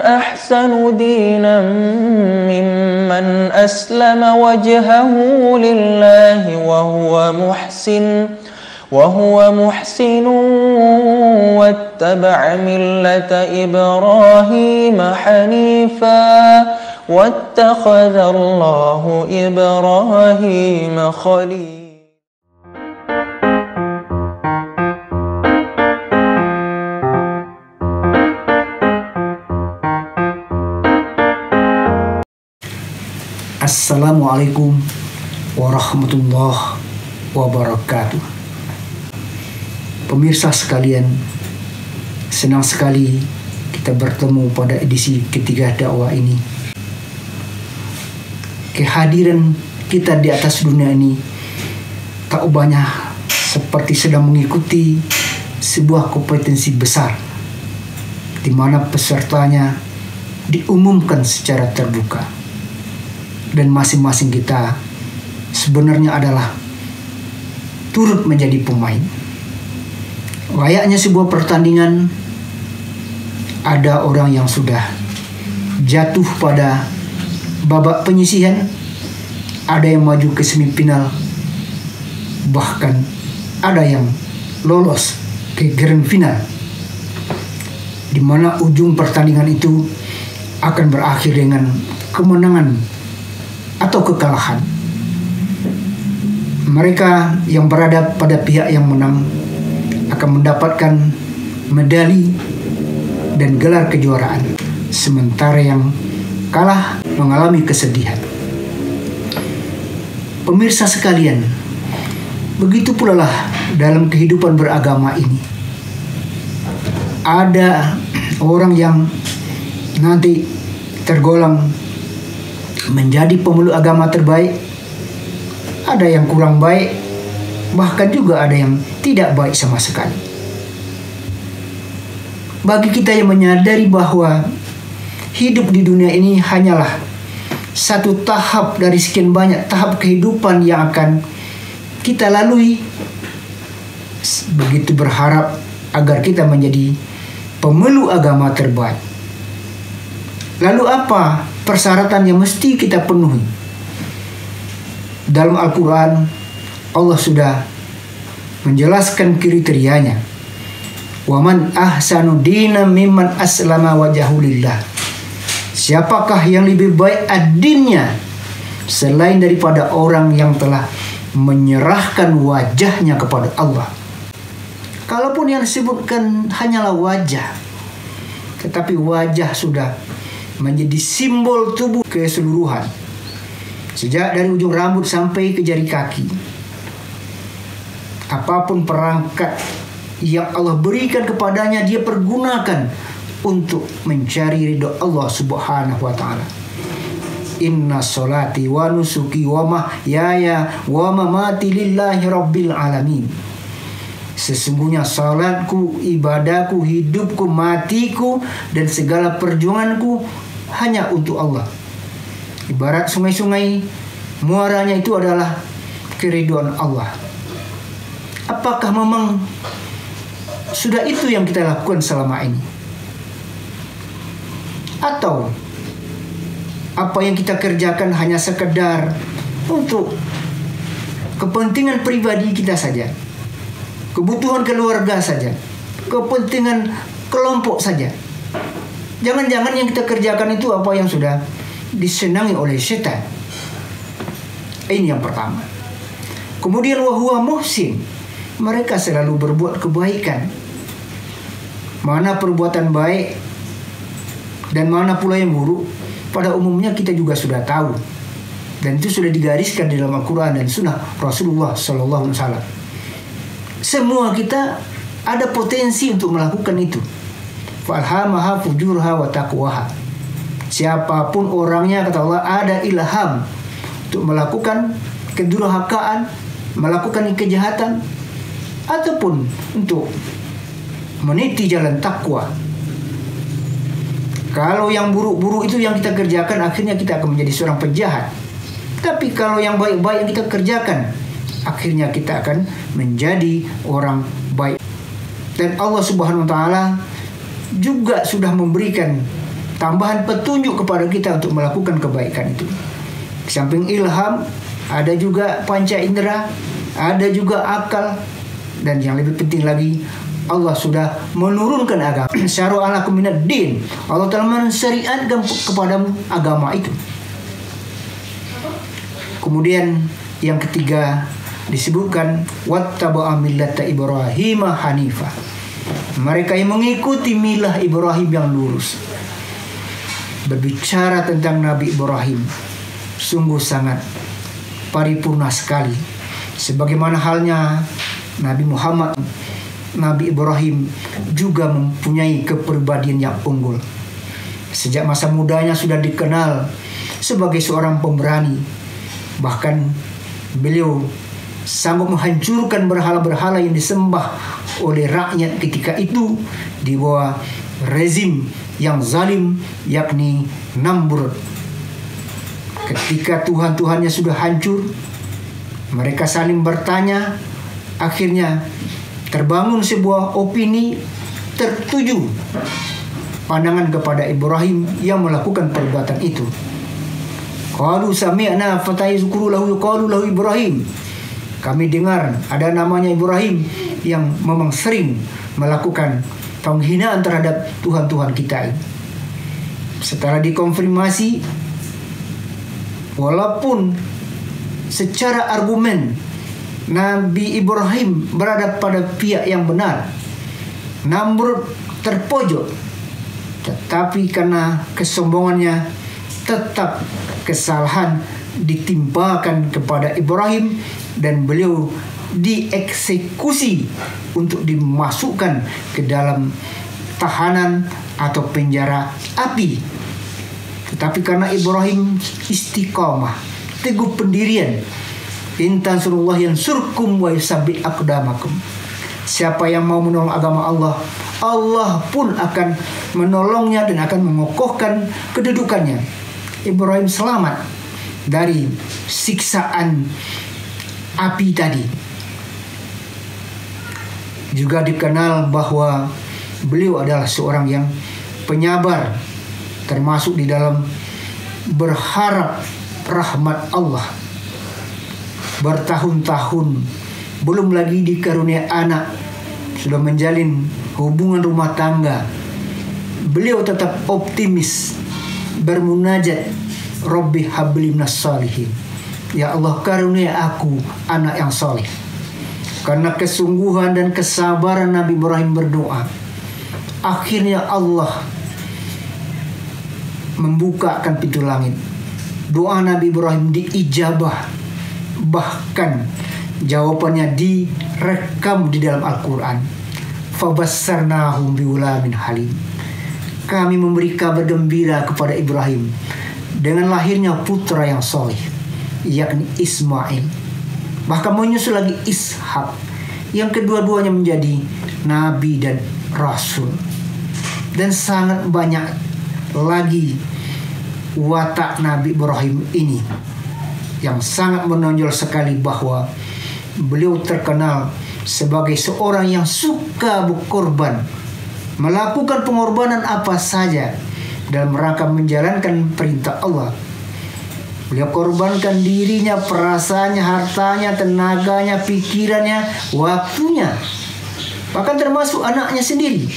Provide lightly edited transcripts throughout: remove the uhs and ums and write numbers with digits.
أحسن دينا ممن أسلم وجهه لله وهو محسن واتبع ملة إبراهيم حنيفا واتخذ الله إبراهيم خليلا. Assalamualaikum warahmatullahi wabarakatuh. Pemirsa sekalian, senang sekali kita bertemu pada edisi ketiga dakwah ini. Kehadiran kita di atas dunia ini tak ubahnya seperti sedang mengikuti sebuah kompetensi besar, di mana pesertanya diumumkan secara terbuka. Dan masing-masing kita sebenarnya adalah turut menjadi pemain. Layaknya sebuah pertandingan, ada orang yang sudah jatuh pada babak penyisihan, ada yang maju ke semifinal, bahkan ada yang lolos ke grand final, di mana ujung pertandingan itu akan berakhir dengan kemenangan atau kekalahan. Mereka yang berada pada pihak yang menang akan mendapatkan medali dan gelar kejuaraan, sementara yang kalah mengalami kesedihan. Pemirsa sekalian, begitu pula lah dalam kehidupan beragama ini. Ada orang yang nanti tergolong menjadi pemeluk agama terbaik, ada yang kurang baik, bahkan juga ada yang tidak baik sama sekali. Bagi kita yang menyadari bahwa hidup di dunia ini hanyalah satu tahap dari sekian banyak tahap kehidupan yang akan kita lalui, begitu berharap agar kita menjadi pemeluk agama terbaik. Lalu apa persyaratan yang mesti kita penuhi? Dalam Al-Quran, Allah sudah menjelaskan kriterianya. Waman ahsanu dina mimman aslama wajahu lillah. Siapakah yang lebih baik adinnya selain daripada orang yang telah menyerahkan wajahnya kepada Allah? Kalaupun yang disebutkan hanyalah wajah, tetapi wajah sudah menjadi simbol tubuh keseluruhan, sejak dari ujung rambut sampai ke jari kaki. Apapun perangkat yang Allah berikan kepadanya, dia pergunakan untuk mencari ridho Allah Subhanahu wa ta'ala. Inna sholati wa nusuki wa mahyaya wa mamati lillahi rabbil alamin. Sesungguhnya salatku, ibadahku, hidupku, matiku, dan segala perjuanganku hanya untuk Allah. Ibarat sungai-sungai, muaranya itu adalah keridhaan Allah. Apakah memang sudah itu yang kita lakukan selama ini? Atau apa yang kita kerjakan hanya sekedar untuk kepentingan pribadi kita saja, kebutuhan keluarga saja, kepentingan kelompok saja? Jangan-jangan yang kita kerjakan itu apa yang sudah disenangi oleh setan. Ini yang pertama. Kemudian wahuwa muhsin, mereka selalu berbuat kebaikan. Mana perbuatan baik dan mana pula yang buruk, pada umumnya kita juga sudah tahu, dan itu sudah digariskan di dalam Al-Quran dan Sunnah Rasulullah SAW. Semua kita ada potensi untuk melakukan itu. Falhamaha fujurha wa taqwaha. Siapapun orangnya, kata Allah, ada ilham untuk melakukan kedurhakaan, melakukan kejahatan, ataupun untuk meniti jalan takwa. Kalau yang buruk-buruk itu yang kita kerjakan, akhirnya kita akan menjadi seorang penjahat. Tapi kalau yang baik-baik yang kita kerjakan, akhirnya kita akan menjadi orang baik. Dan Allah Subhanahu wa ta'ala juga sudah memberikan tambahan petunjuk kepada kita untuk melakukan kebaikan itu. Di samping ilham, ada juga panca indera, ada juga akal, dan yang lebih penting lagi, Allah sudah menurunkan agama. Syar'a lakum minad din. Allah telah mensyariatkan kepadamu agama itu. Kemudian yang ketiga disebutkan wattaba'a millata Ibrahim hanifah. Mereka yang mengikuti milah Ibrahim yang lurus. Berbicara tentang Nabi Ibrahim sungguh sangat paripurna sekali. Sebagaimana halnya Nabi Muhammad, Nabi Ibrahim juga mempunyai kepribadian yang unggul. Sejak masa mudanya sudah dikenal sebagai seorang pemberani. Bahkan beliau sanggup menghancurkan berhala-berhala yang disembah oleh rakyat ketika itu di bawah rezim yang zalim, yakni Namrud. Ketika Tuhan-Tuhannya sudah hancur, mereka saling bertanya. Akhirnya terbangun sebuah opini tertuju pandangan kepada Ibrahim yang melakukan perbuatan itu. Qalu sami'na fatay zukuru lahu yuqalu lahu Ibrahim. Kami dengar ada namanya Ibrahim yang memang sering melakukan penghinaan terhadap Tuhan-Tuhan kita ini. Setelah dikonfirmasi, walaupun secara argumen Nabi Ibrahim berada pada pihak yang benar, Namrud terpojok, tetapi karena kesombongannya tetap kesalahan ditimpakan kepada Ibrahim dan beliau dieksekusi untuk dimasukkan ke dalam tahanan atau penjara api. Tetapi karena Ibrahim istiqamah, teguh pendirian, in tansurullah yansurkum wa yusabbit aqdamakum. Siapa yang mau menolong agama Allah, Allah pun akan menolongnya dan akan mengokohkan kedudukannya. Ibrahim selamat dari siksaan api tadi. Juga dikenal bahwa beliau adalah seorang yang penyabar, termasuk di dalam berharap rahmat Allah. Bertahun-tahun belum lagi dikaruniai anak, sudah menjalin hubungan rumah tangga, beliau tetap optimis bermunajat, Rabbi habli minas shalihin. Ya Allah, karunia aku anak yang saleh. Karena kesungguhan dan kesabaran Nabi Ibrahim berdoa, akhirnya Allah membukakan pintu langit. Doa Nabi Ibrahim diijabah. Bahkan jawabannya direkam di dalam Al-Quran. Fabassarnahum bighulamin halim. Kami memberi kabar gembira kepada Ibrahim dengan lahirnya putra yang soleh, yakni Ismail. Bahkan menyusul lagi Ishak, yang kedua-duanya menjadi nabi dan rasul. Dan sangat banyak lagi watak Nabi Ibrahim ini yang sangat menonjol sekali, bahwa beliau terkenal sebagai seorang yang suka berkorban, melakukan pengorbanan apa saja dalam rangka menjalankan perintah Allah. Beliau korbankan dirinya, perasaannya, hartanya, tenaganya, pikirannya, waktunya, bahkan termasuk anaknya sendiri.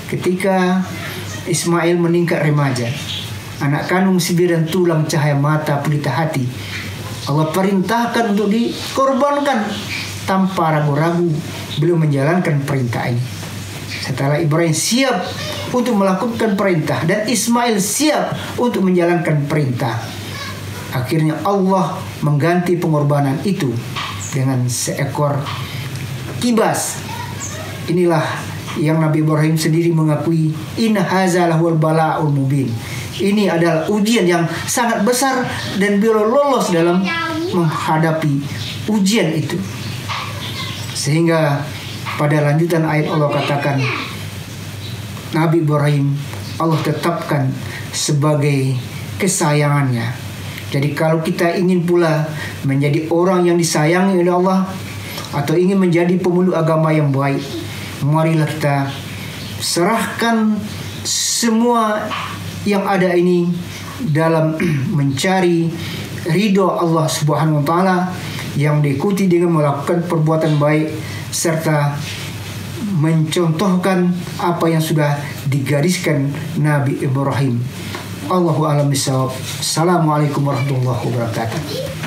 Ketika Ismail meningkat remaja, anak kandung sibir dan tulang, cahaya mata, pelita hati, Allah perintahkan untuk dikorbankan. Tanpa ragu-ragu beliau menjalankan perintah ini. Setelah Ibrahim siap untuk melakukan perintah dan Ismail siap untuk menjalankan perintah, akhirnya Allah mengganti pengorbanan itu dengan seekor kibas. Inilah yang Nabi Ibrahim sendiri mengakui, inna hadza lahul bala'ul mubin. Ini adalah ujian yang sangat besar dan beliau lolos dalam menghadapi ujian itu. Sehingga pada lanjutan ayat Allah katakan, Nabi Ibrahim Allah tetapkan sebagai kesayangannya. Jadi kalau kita ingin pula menjadi orang yang disayangi oleh Allah, atau ingin menjadi pemeluk agama yang baik, marilah kita serahkan semua yang ada ini dalam mencari ridho Allah Subhanahu wa taala, yang diikuti dengan melakukan perbuatan baik serta mencontohkan apa yang sudah digariskan Nabi Ibrahim. Allahu a'lam bishawab. Assalamualaikum warahmatullahi wabarakatuh.